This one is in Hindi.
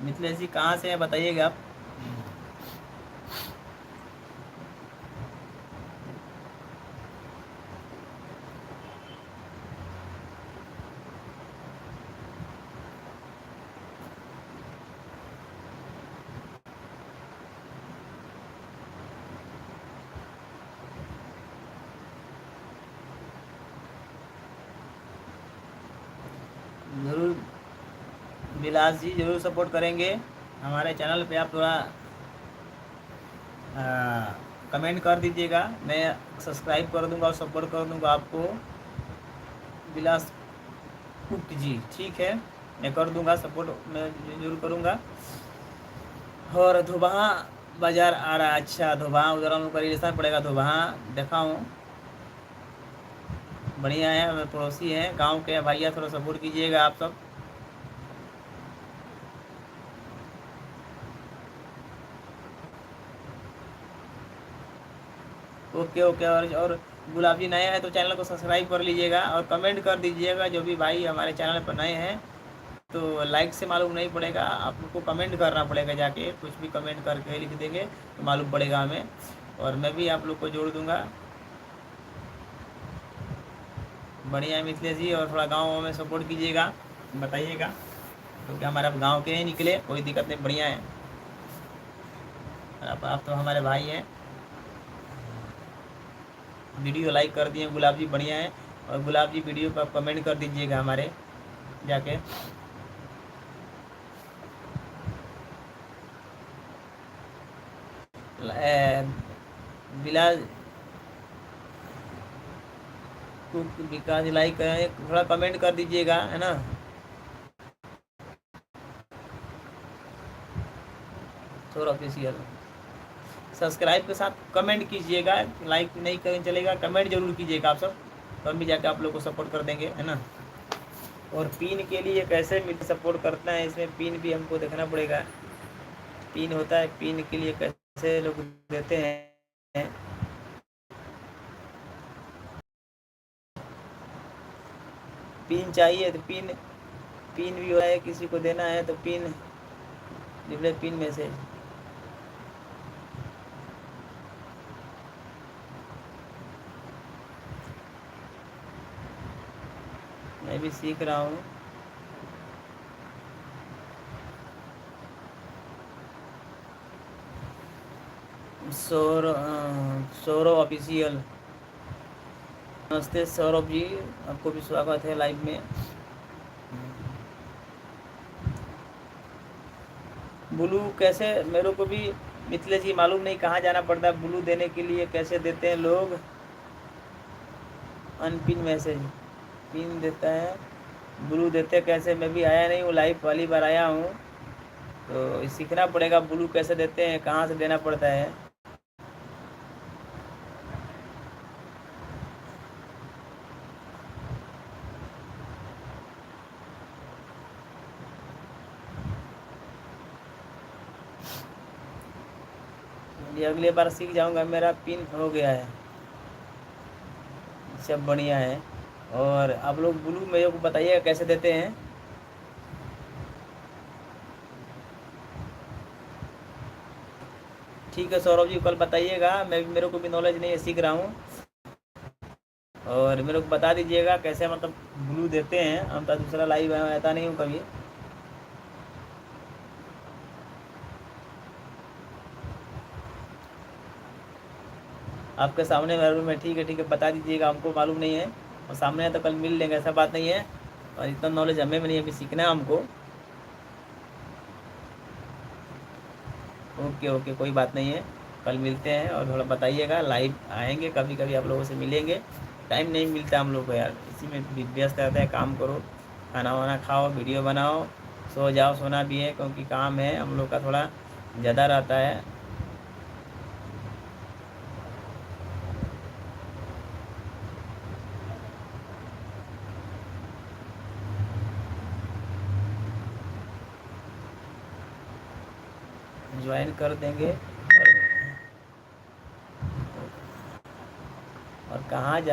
मिथिलेश जी कहाँ से हैं बताइएगा आप। ज़रूर विलास जी ज़रूर सपोर्ट करेंगे हमारे चैनल पे। आप थोड़ा कमेंट कर दीजिएगा, मैं सब्सक्राइब कर दूंगा और सपोर्ट कर दूंगा आपको। विलास गुप्त जी ठीक है, मैं कर दूंगा सपोर्ट, मैं जरूर करूंगा। और धोबहा बाज़ार आ रहा है, अच्छा धोबहा उधर हम लोग का रिलेशन पड़ेगा। धोबहा देखा हूँ, बढ़िया है, हमें पड़ोसी हैं, गांव के भैया, थोड़ा सपोर्ट कीजिएगा आप सब। Okay okay. और गुलाब जी नए हैं तो चैनल को सब्सक्राइब कर लीजिएगा और कमेंट कर दीजिएगा। जो भी भाई हमारे चैनल पर नए हैं तो लाइक से मालूम नहीं पड़ेगा, आपको कमेंट करना पड़ेगा, जाके कुछ भी कमेंट करके लिख देंगे तो मालूम पड़ेगा हमें, और मैं भी आप लोग को जोड़ दूंगा। बढ़िया है मिथिलेश जी, और थोड़ा गाँव में सपोर्ट कीजिएगा, बताइएगा, क्योंकि हमारे आप गाँव के ही निकले, कोई दिक्कत नहीं, बढ़िया है। आप तो हमारे भाई हैं। वीडियो लाइक कर दिए गुलाब जी, बढ़िया है। और गुलाब जी वीडियो पर कमेंट कर दीजिएगा हमारे जाके। बिलास को विकास लाइक करें, थोड़ा कमेंट कर दीजिएगा, है ना। सौर ऑफिशियल सब्सक्राइब के साथ कमेंट कीजिएगा, लाइक नहीं करें चलेगा, कमेंट जरूर कीजिएगा आप सब, तो हम भी जाके आप लोग को सपोर्ट कर देंगे, है ना। और पिन के लिए कैसे मिल सपोर्ट करना है, इसमें पिन भी हमको देखना पड़ेगा। पिन होता है, पिन के लिए कैसे लोग देते हैं। पिन चाहिए तो पिन, पिन भी है, किसी को देना है तो पिन, डिस्प्ले पिन मैसेज। मैं भी सीख रहा हूँ। सौरभ ऑफिशियल, नमस्ते सौरभ जी, आपको भी स्वागत है लाइव में। ब्लू कैसे, मेरे को भी मिथिलेश जी मालूम नहीं कहाँ जाना पड़ता है ब्लू देने के लिए, कैसे देते हैं लोग। अनपिन मैसेज, पिन देता है, ब्लू देते कैसे, मैं भी आया नहीं हूँ लाइव, पहली बार आया हूँ, तो सीखना पड़ेगा ब्लू कैसे देते हैं, कहाँ से देना पड़ता है। ये अगले बार सीख जाऊंगा, मेरा पिन हो गया है, सब बढ़िया है। और आप लोग ब्लू मेरे को बताइएगा कैसे देते हैं। ठीक है सौरभ जी, कल बताइएगा, मैं मेरे को भी नॉलेज नहीं है, सीख रहा हूँ, और मेरे को बता दीजिएगा कैसे मतलब ब्लू देते हैं। हम तो दूसरा लाइव आता नहीं हूँ कभी। आपके सामने मेरे रूम में, ठीक है ठीक है, बता दीजिएगा, हमको मालूम नहीं है, और सामने तो कल मिल लेंगे, ऐसा बात नहीं है, और इतना नॉलेज हमें भी नहीं है, अभी सीखना है हमको। ओके ओके, कोई बात नहीं है, कल मिलते हैं, और थोड़ा बताइएगा, लाइव आएंगे, कभी कभी आप लोगों से मिलेंगे। टाइम नहीं मिलता हम लोग को यार, इसी में व्यस्त रहते हैं, काम करो, खाना वाना खाओ, वीडियो बनाओ, सो जाओ, सोना भी है, क्योंकि काम है हम लोग का थोड़ा ज़्यादा रहता है। ज्वाइन कर देंगे। और कहाँ जाना